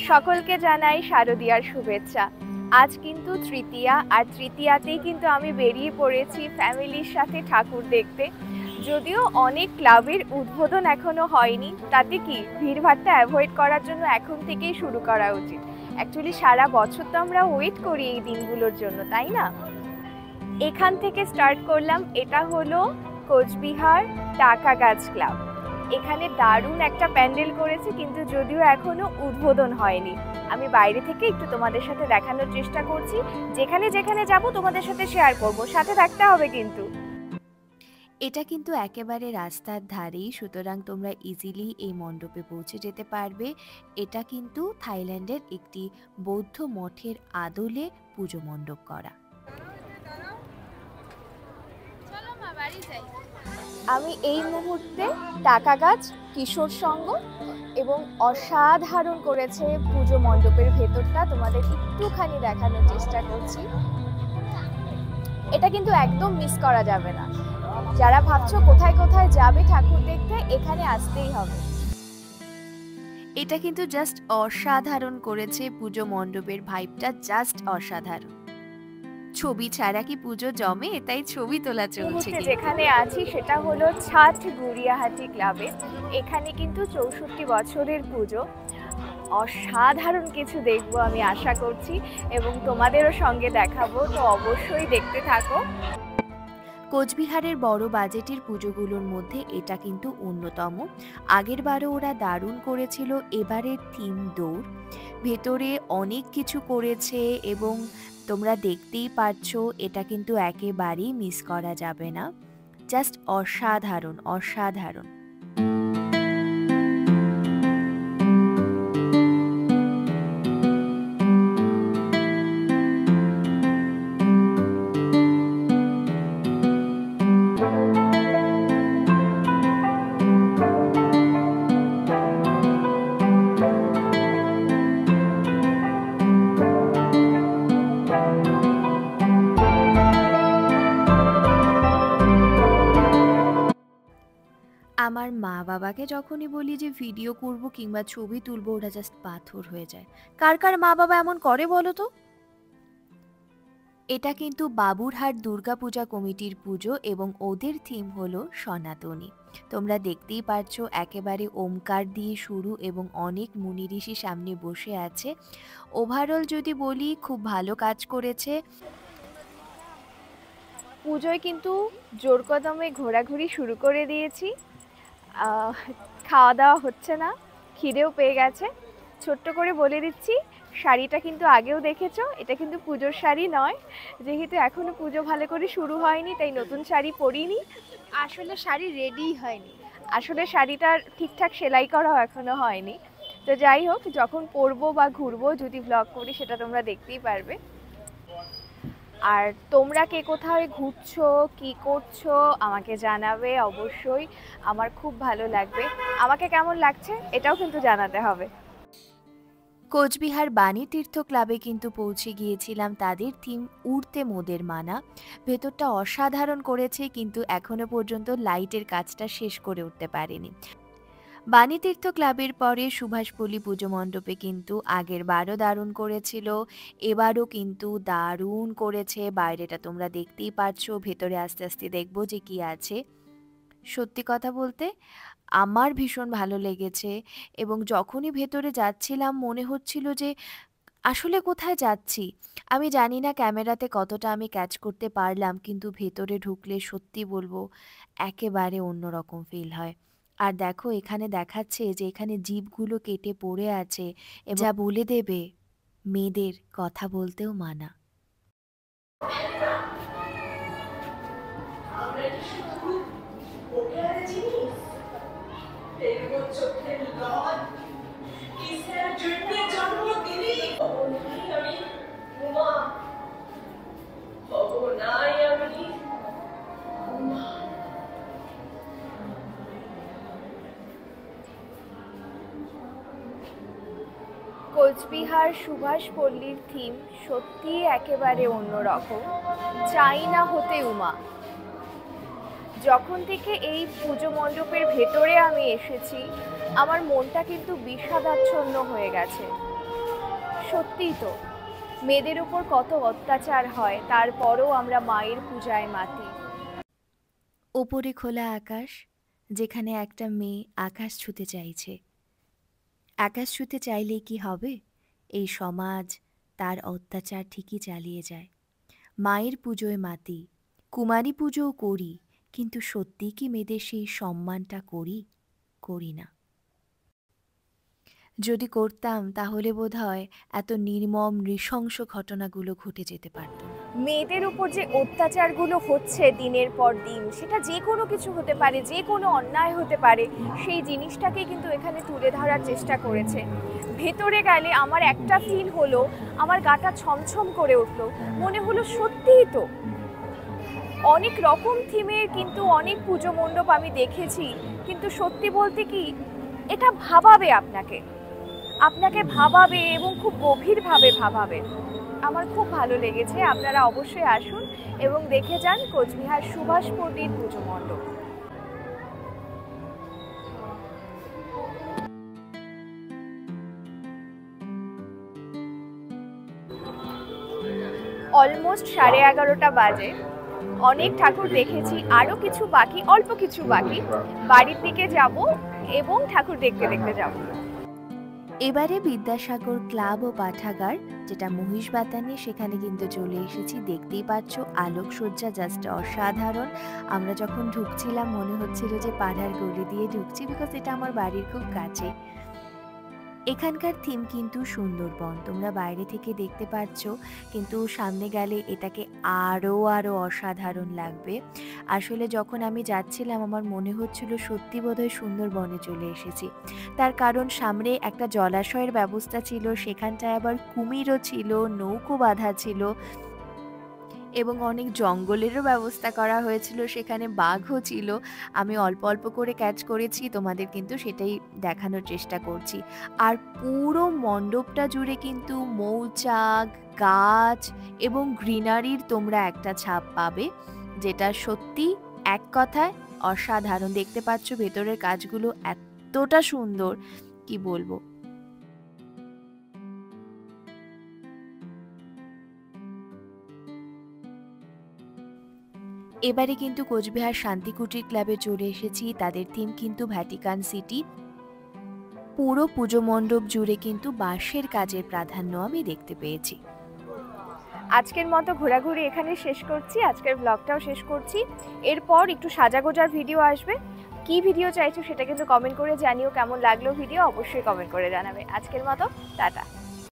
সকলকে জানাই শারদীয়ার শুভেচ্ছা। আজ কিন্তু তৃতীয়া, আর তৃতীয়াতেই কিন্তু আমি বেরিয়ে পড়েছি ফ্যামিলির সাথে ঠাকুর দেখতে। যদিও অনেক ক্লাবের উদ্বোধন এখনো হয়নি, তাতে কি ভিড়ভাড়টা অ্যাভয়েড করার জন্য এখন থেকেই শুরু করা উচিত। অ্যাকচুয়ালি সারা বছর তো আমরা ওয়েট করি এই দিনগুলোর জন্য, তাই না? এখান থেকে স্টার্ট করলাম। এটা হলো কোচবিহার টাকা গাছ ক্লাব। এখানে দারুণ একটা প্যান্ডেল করেছে, কিন্তু যদিও এখনো উদ্বোধন হয়নি। আমি বাইরে থেকে একটু তোমাদের সাথে দেখানোর চেষ্টা করছি। যেখানে যেখানে যাব তোমাদের সাথে শেয়ার করব, সাথে থাকতে হবে কিন্তু। এটা কিন্তু একেবারে রাস্তার ধারেই, সুতরাং তোমরা ইজিলি এই মণ্ডপে পৌঁছে যেতে পারবে। এটা কিন্তু থাইল্যান্ডের একটি বৌদ্ধ মঠের আদলে পুজো মণ্ডপ করা। আমি এই মুহূর্তে টাকা গাছ কিশোর সংঘ এবং অসাধারণ করেছে পুজো মণ্ডপের ভেতরটা, তোমাদের একটুখানি দেখানোর চেষ্টা করছি। এটা কিন্তু একদম মিস করা যাবে না। যারা ভাবছো কোথায় কোথায় যাবে ঠাকুর দেখতে, এখানে আসতেই হবে। এটা কিন্তু জাস্ট অসাধারণ করেছে, পুজো মণ্ডপের ভাইবটা জাস্ট অসাধারণ। ছবি ছাড়া কি পুজো জমে? তাই ছবি তোলা চলছে। যেখানে আছি সেটা হলো ছাট গুড়িয়াহাটি ক্লাবে। এখানে কিন্তু 64 বছরের পুজো। অসাধারণ কিছু দেখবো আমি আশা করছি, এবং তোমাদেরও সঙ্গে দেখাবো, তো অবশ্যই দেখতে থাকো। কোচবিহারের বড় বাজেটের পুজোগুলোর মধ্যে এটা কিন্তু অন্যতম। আগের বারও ওরা দারুণ করেছিল, এবারের থিম দৌড়। ভেতরে অনেক কিছু করেছে এবং তোমরা দেখতেই পাচ্ছো, এটা কিন্তু একেবারেই মিস করা যাবে না। জাস্ট অসাধারণ অসাধারণ। আমার মা বাবাকে যখনই বলি যে ভিডিও করব কিংবা ছবি তুলবো, ওরা জাস্ট পাথর হয়ে যায়। কার কার মা বাবা এমন করে বলো তো? এটা কিন্তু বাবুরহাট দুর্গাপূজা কমিটির পুজো এবং ওদের থিম হলো সনাতনী। তোমরা দেখতেই পাচ্ছ, একেবারে ওমকার দিয়ে শুরু এবং অনেক মুনি ঋষি সামনে বসে আছে। ওভারঅল যদি বলি, খুব ভালো কাজ করেছে। পুজোয় কিন্তু জোর কদমে ঘোরাঘুরি শুরু করে দিয়েছি। খাওয়া দাওয়া হচ্ছে না, খিদেও পেয়ে গেছে। ছোট্ট করে বলে দিচ্ছি, শাড়িটা কিন্তু আগেও দেখেছো, এটা কিন্তু পুজোর শাড়ি নয়। যেহেতু এখনো পুজো ভালো করে শুরু হয়নি, তাই নতুন শাড়ি পরিনি। আসলে শাড়ি রেডি হয়নি, আসলে শাড়িটার ঠিকঠাক সেলাই করাও এখনো হয়নি। তো যাই হোক, যখন পরবো বা ঘুরবো, যদি ব্লগ করি, সেটা তোমরা দেখতেই পারবে। আর তোমরা কে কোথায় ঘুরছো, কি করছো, আমাকে জানাবে অবশ্যই। আমার খুব ভালো লাগবে। আমাকে কেমন লাগছে এটাও কিন্তু জানাতে হবে। কোচবিহার বাণী তীর্থ ক্লাবে কিন্তু পৌঁছে গিয়েছিলাম। তাদের থিম উড়তে মোদের মানা। ভেতরটা অসাধারণ করেছে, কিন্তু এখনো পর্যন্ত লাইটের কাজটা শেষ করে উঠতে পারেনি। বাণী তীর্থ ক্লাবের পরে সুভাষপল্লী পুজো মণ্ডপে কিন্তু আগের বারও দারুণ করেছিল, এবারও কিন্তু দারুণ করেছে। বাইরেটা তোমরা দেখতেই পাচ্ছ, ভেতরে আস্তে আস্তে দেখবো যে কি আছে। সত্যি কথা বলতে আমার ভীষণ ভালো লেগেছে, এবং যখনই ভেতরে যাচ্ছিলাম মনে হচ্ছিল যে আসলে কোথায় যাচ্ছি। আমি জানি না ক্যামেরাতে কতটা আমি ক্যাচ করতে পারলাম, কিন্তু ভেতরে ঢুকলে সত্যি বলবো একেবারে অন্যরকম ফিল হয়। আর দেখো, এখানে দেখাচ্ছে যে এখানে জিভগুলো কেটে পড়ে আছে, যা বলে দেবে মেয়েদের কথা বলতেও মানা। কোচবিহার সুভাষপল্লীর থিম সত্যিই একেবারে অন্যরকম। চাই না হতে উমা। যখন থেকে এই পুজো মণ্ডপের ভেতরে আমি এসেছি, আমার মনটা কিন্তু বিষাদাচ্ছন্ন হয়ে গেছে। সত্যিই তো, মেয়েদের উপর কত অত্যাচার হয়, তারপরও আমরা মায়ের পূজায় মাতি। ওপরে খোলা আকাশ, যেখানে একটা মেয়ে আকাশ ছুঁতে চাইছে। আকাশ ছুঁতে চাইলেই কি হবে? এই সমাজ তার অত্যাচার ঠিকই চালিয়ে যায়। মায়ের পুজোয় মাতি, কুমারী পুজোও করি, কিন্তু সত্যি কি মেয়েদের সেই সম্মানটা করি? করি না। যদি করতাম তাহলে বোধহয় এত নির্মম নৃশংস ঘটনাগুলো ঘটে যেতে পারত না। মেয়েদের উপর যে অত্যাচারগুলো হচ্ছে দিনের পর দিন, সেটা যে কোনো কিছু হতে পারে, যে কোনো অন্যায় হতে পারে, সেই জিনিসটাকে কিন্তু এখানে তুলে ধরার চেষ্টা করেছে। ভেতরে গেলে আমার একটা ফিল হলো, আমার গাটা ছমছম করে উঠলো, মনে হলো সত্যিই তো। অনেক রকম থিমের কিন্তু অনেক পুজো মণ্ডপ আমি দেখেছি, কিন্তু সত্যি বলতে কি, এটা ভাবাবে আপনাকে, আপনাকে ভাবাবে এবং খুব গভীরভাবে ভাবাবে। আমার খুব ভালো লেগেছে। আপনারা অবশ্যই আসুন এবং দেখে যান কোচবিহার সুভাষপল্লীর পুজো মণ্ডপ। অলমোস্ট 11:30 বাজে। অনেক ঠাকুর দেখেছি, আরও কিছু বাকি, অল্প কিছু বাকি। বাড়ির দিকে যাব এবং ঠাকুর দেখতে দেখতে যাব। এবারে বিদ্যাসাগর ক্লাব ও পাঠাগার, যেটা মহিষবাতানে, সেখানে কিন্তু চলে এসেছি। দেখতেই পাচ্ছ আলোকসজ্জা জাস্ট অসাধারণ। আমরা যখন ঢুকছিলাম মনে হচ্ছিল যে পাড়ার গলি দিয়ে ঢুকছি, বিকজ এটা আমার বাড়ির খুব কাছে। এখানকার থিম কিন্তু সুন্দরবন, তোমরা বাইরে থেকে দেখতে পাচ্ছ, কিন্তু সামনে গেলে এটাকে আরও অসাধারণ লাগবে। আসলে যখন আমি যাচ্ছিলাম আমার মনে হচ্ছিল সত্যি বোধহয় সুন্দরবনে চলে এসেছি। তার কারণ সামনে একটা জলাশয়ের ব্যবস্থা ছিল, সেখানটায় আবার কুমিরও ছিল, নৌকো বাঁধা ছিল এবং অনেক জঙ্গলেরও ব্যবস্থা করা হয়েছিল, সেখানে বাঘও ছিল। আমি অল্প অল্প করে ক্যাচ করেছি, তোমাদের কিন্তু সেটাই দেখানোর চেষ্টা করছি। আর পুরো মণ্ডপটা জুড়ে কিন্তু মৌচাক, গাছ এবং গ্রিনারির তোমরা একটা ছাপ পাবে, যেটা সত্যি এক কথায় অসাধারণ। দেখতে পাচ্ছ ভেতরের কাজগুলো এতটা সুন্দর, কি বলবো। এবারে কিন্তু কোচবিহার শান্তিকুটির ক্লাবে চলে এসেছি। তাদের থিম কিন্তু ভ্যাটিকান সিটি। পুরো পুজো মণ্ডপ জুড়ে কিন্তু বাঁশের কাজের প্রাধান্য আমি দেখতে পেয়েছি। আজকের মতো ঘোরাঘুরি এখানে শেষ করছি, আজকের ব্লগটাও শেষ করছি। এরপর একটু সাজাগোজার ভিডিও আসবে। কি ভিডিও চাইছো সেটা কিন্তু কমেন্ট করে জানিও। কেমন লাগলো ভিডিও অবশ্যই কমেন্ট করে জানাবে। আজকের মতো টাটা।